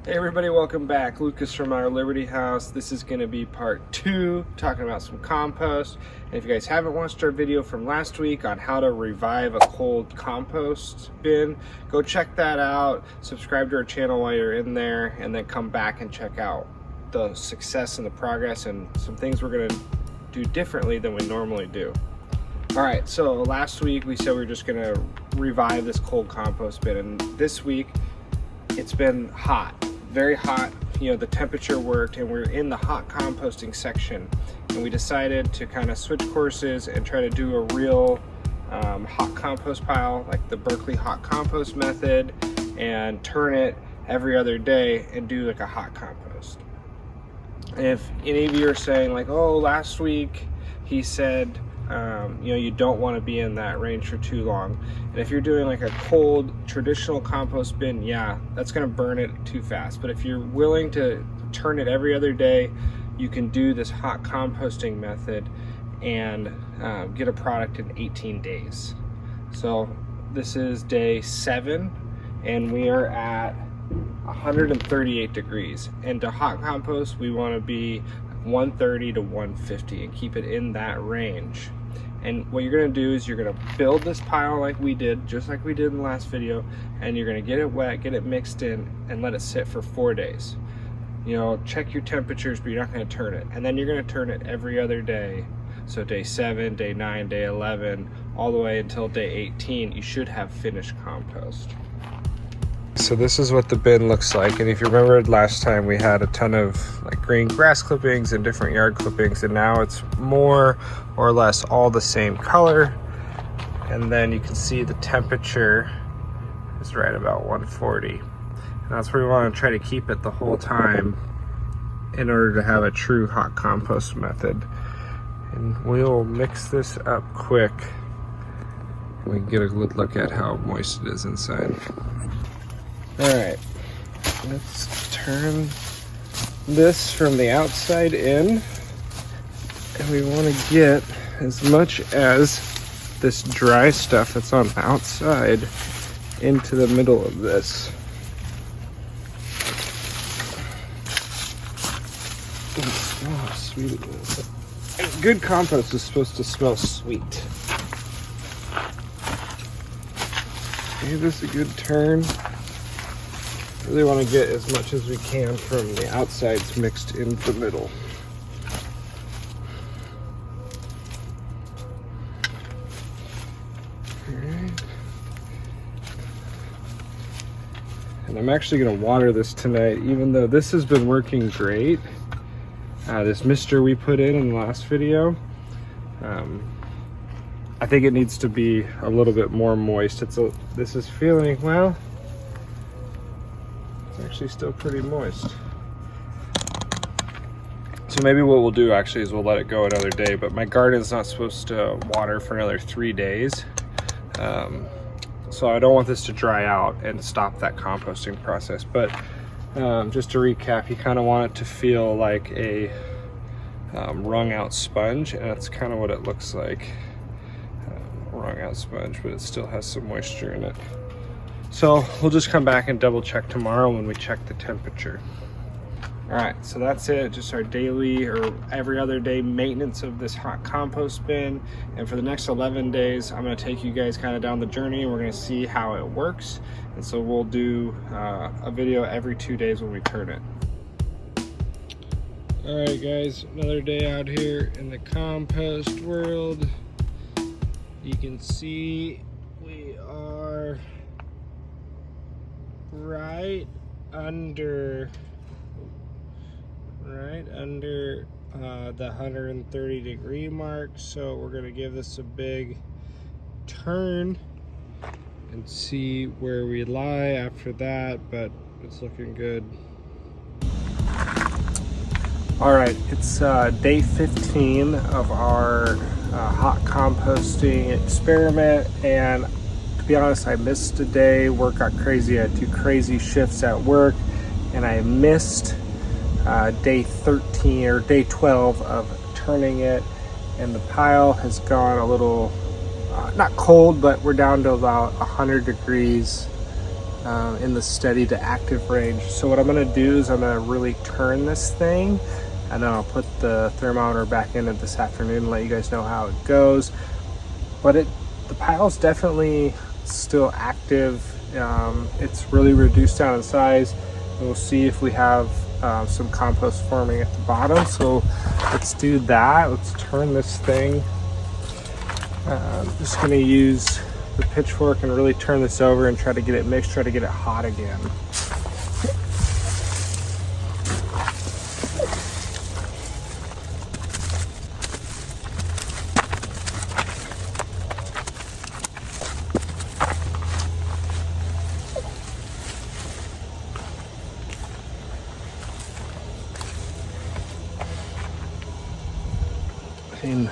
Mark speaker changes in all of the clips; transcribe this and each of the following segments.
Speaker 1: Hey everybody, welcome back. Lucas from our Liberty House. This is going to be part 2, talking about some compost. And if you guys haven't watched our video from last week on how to revive a cold compost bin, go check that out. Subscribe to our channel while you're in there, and then come back and check out the success and the progress and some things we're going to do differently than we normally do. All right, so last week we said we were just going to revive this cold compost bin, and this week it's been hot. Very hot, you know, the temperature worked, and we're in the hot composting section, and we decided to kind of switch courses and try to do a real hot compost pile, like the Berkeley Hot Compost Method, and turn it every other day and do like a hot compost. And if any of you are saying like, oh, last week he said you know, you don't want to be in that range for too long, and if you're doing like a cold traditional compost bin, yeah, that's going to burn it too fast. But if you're willing to turn it every other day, you can do this hot composting method and get a product in 18 days. So this is day 7, and we are at 138 degrees, and to hot compost we want to be 130 to 150 and keep it in that range. And what you're going to do is you're going to build this pile like we did, just like we did in the last video, and you're going to get it wet, get it mixed in, and let it sit for 4 days. You know, check your temperatures, but you're not going to turn it. And then you're going to turn it every other day. So day 7, day 9, day 11, all the way until day 18, you should have finished compost. So this is what the bin looks like, and if you remember last time we had a ton of like green grass clippings and different yard clippings, and now it's more or less all the same color. And then you can see the temperature is right about 140, and that's where we want to try to keep it the whole time in order to have a true hot compost method. And we'll mix this up quick and we can get a good look at how moist it is inside. All right, let's turn this from the outside in, and we want to get as much as this dry stuff that's on the outside into the middle of this. Oh, how sweet it is. And good compost is supposed to smell sweet. Give this a good turn. Really want to get as much as we can from the outsides mixed in the middle. Alright. And I'm actually going to water this tonight, even though this has been working great. This mister we put in the last video, I think it needs to be a little bit more moist. This is feeling, well, it's actually still pretty moist. So maybe what we'll do actually is we'll let it go another day, but my garden's not supposed to water for another 3 days. So I don't want this to dry out and stop that composting process. But just to recap, you kind of want it to feel like a wrung out sponge, and that's kind of what it looks like. Wrung out sponge, but it still has some moisture in it. So we'll just come back and double check tomorrow when we check the temperature. All right, so that's it. Just our daily or every other day maintenance of this hot compost bin. And for the next 11 days, I'm gonna take you guys kind of down the journey, and we're gonna see how it works. And so we'll do a video every 2 days when we turn it. All right, guys, another day out here in the compost world. You can see we are right under the 130 degree mark. So we're gonna give this a big turn and see where we lie after that, but it's looking good. All right, it's day 15 of our hot composting experiment, and to be honest, I missed a day. Work got crazy. I had 2 crazy shifts at work, and I missed day 13 or day 12 of turning it, and the pile has gone a little not cold, but we're down to about 100 degrees in the steady to active range. So what I'm going to do is I'm going to really turn this thing, and then I'll put the thermometer back in it this afternoon and let you guys know how it goes. But the pile's definitely still active. It's really reduced down in size. We'll see if we have some compost forming at the bottom. So let's do that. Let's turn this thing. I'm just going to use the pitchfork and really turn this over and try to get it mixed, try to get it hot again. And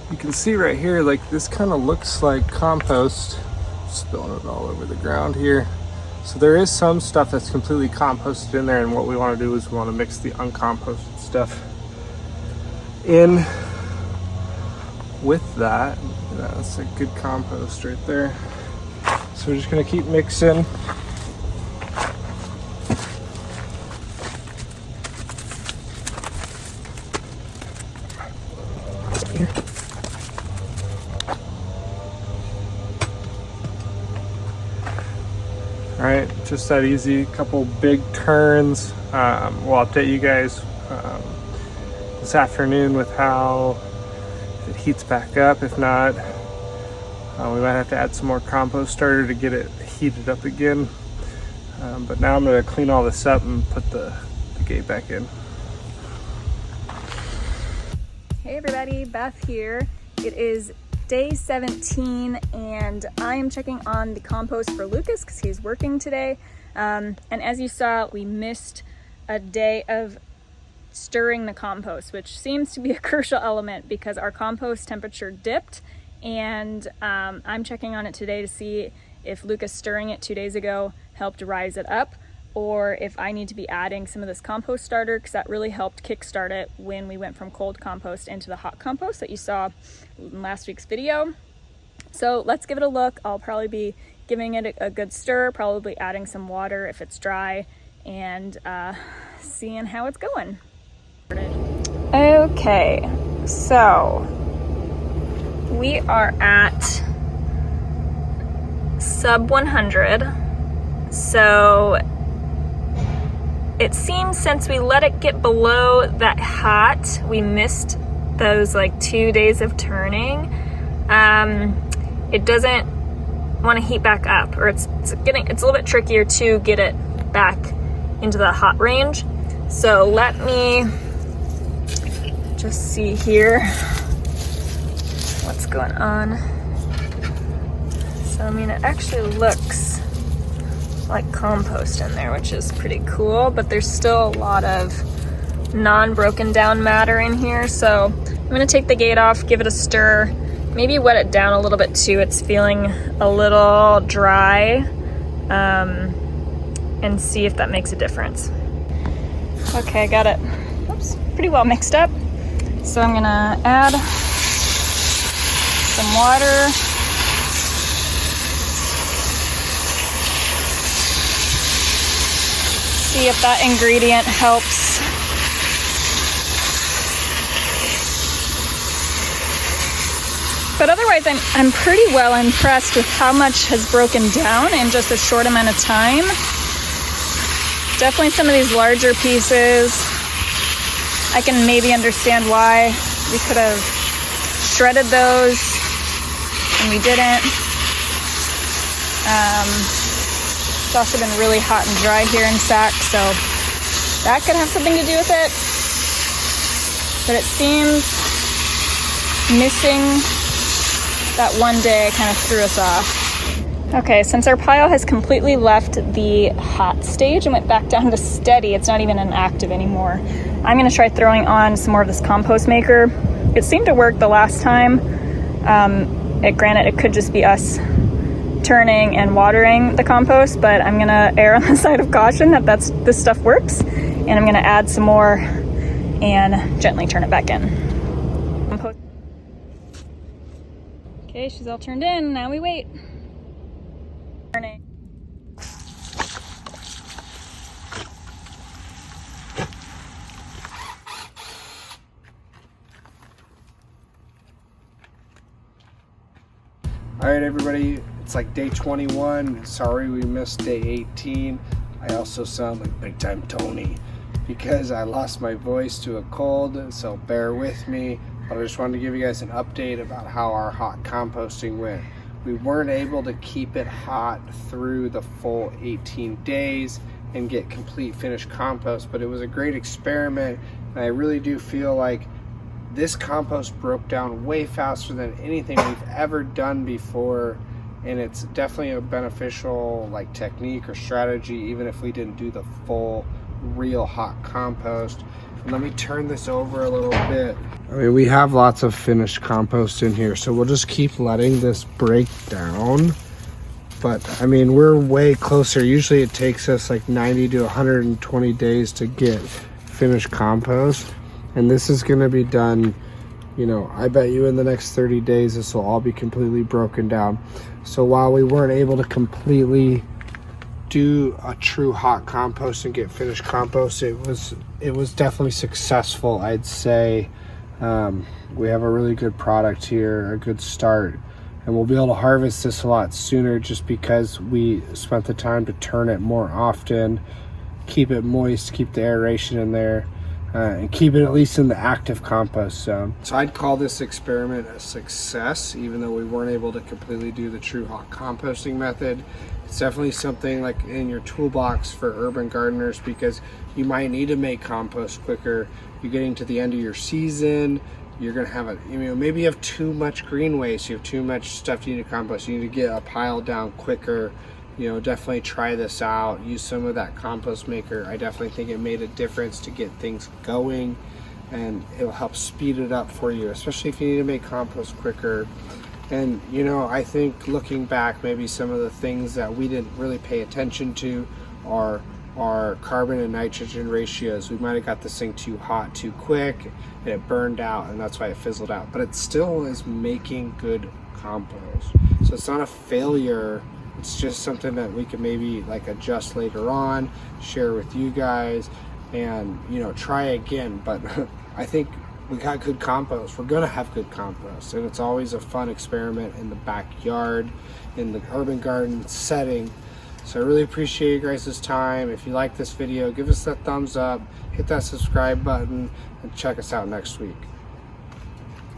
Speaker 1: you can see right here, like this kind of looks like compost. Spilling it all over the ground here. So there is some stuff that's completely composted in there, and what we want to do is we want to mix the uncomposted stuff in with that. That's a good compost right there. So we're just going to keep mixing. All right, just that easy, couple big turns. We'll update you guys this afternoon with how it heats back up. If not, we might have to add some more compost starter to get it heated up again. But now I'm gonna clean all this up and put the gate back in.
Speaker 2: Hey everybody, Beth here. It is day 17 and I am checking on the compost for Lucas because he's working today. And as you saw, we missed a day of stirring the compost, which seems to be a crucial element because our compost temperature dipped, and I'm checking on it today to see if Lucas stirring it 2 days ago helped rise it up, or if I need to be adding some of this compost starter, because that really helped kickstart it when we went from cold compost into the hot compost that you saw in last week's video. So let's give it a look. I'll probably be giving it a good stir, probably adding some water if it's dry, and seeing how it's going. Okay, so we are at sub 100. So it seems since we let it get below that hot, we missed those like 2 days of turning. It doesn't want to heat back up, or it's a little bit trickier to get it back into the hot range. So let me just see here what's going on. So I mean, it actually looks like compost in there, which is pretty cool, but there's still a lot of non-broken down matter in here. So I'm gonna take the gate off, give it a stir, maybe wet it down a little bit too. It's feeling a little dry, and see if that makes a difference. Okay, I got it. Oops, pretty well mixed up. So I'm gonna add some water. See if that ingredient helps. But otherwise, I'm pretty well impressed with how much has broken down in just a short amount of time. Definitely some of these larger pieces, I can maybe understand why we could have shredded those and we didn't. It's also been really hot and dry here in Sac, so that could have something to do with it. But it seems missing that one day kind of threw us off. Okay, since our pile has completely left the hot stage and went back down to steady, it's not even inactive anymore. I'm gonna try throwing on some more of this compost maker. It seemed to work the last time. Granted, it could just be us turning and watering the compost, but I'm gonna err on the side of caution that this stuff works, and I'm gonna add some more and gently turn it back in. Okay, she's all turned in, now we wait. Turning.
Speaker 1: All right, everybody, it's like day 21. Sorry we missed day 18. I also sound like Big Time Tony because I lost my voice to a cold, so bear with me. But I just wanted to give you guys an update about how our hot composting went. We weren't able to keep it hot through the full 18 days and get complete finished compost, but it was a great experiment, and I really do feel like this compost broke down way faster than anything we've ever done before, and it's definitely a beneficial like technique or strategy even if we didn't do the full real hot compost. And let me turn this over a little bit. I mean, we have lots of finished compost in here, so we'll just keep letting this break down. But I mean, we're way closer. Usually it takes us like 90 to 120 days to get finished compost. And this is gonna be done, you know, I bet you in the next 30 days, this will all be completely broken down. So while we weren't able to completely do a true hot compost and get finished compost, it was definitely successful, I'd say. We have a really good product here, a good start, and we'll be able to harvest this a lot sooner just because we spent the time to turn it more often, keep it moist, keep the aeration in there, and keep it at least in the active compost zone. So I'd call this experiment a success, even though we weren't able to completely do the true hot composting method. It's definitely something like in your toolbox for urban gardeners because you might need to make compost quicker. You're getting to the end of your season, you're gonna have maybe you have too much green waste, you have too much stuff you need to compost, you need to get a pile down quicker. Definitely try this out. Use some of that compost maker. I definitely think it made a difference to get things going, and it'll help speed it up for you, especially if you need to make compost quicker. And I think looking back, maybe some of the things that we didn't really pay attention to are our carbon and nitrogen ratios. We might have got this thing too hot too quick and it burned out, and that's why it fizzled out, but it still is making good compost. So it's not a failure. It's just something that we can maybe like adjust later on, share with you guys, and try again. But I think we got good compost. We're gonna have good compost, and it's always a fun experiment in the backyard, in the urban garden setting. So I really appreciate you guys' time. If you like this video, give us that thumbs up, hit that subscribe button, and check us out next week.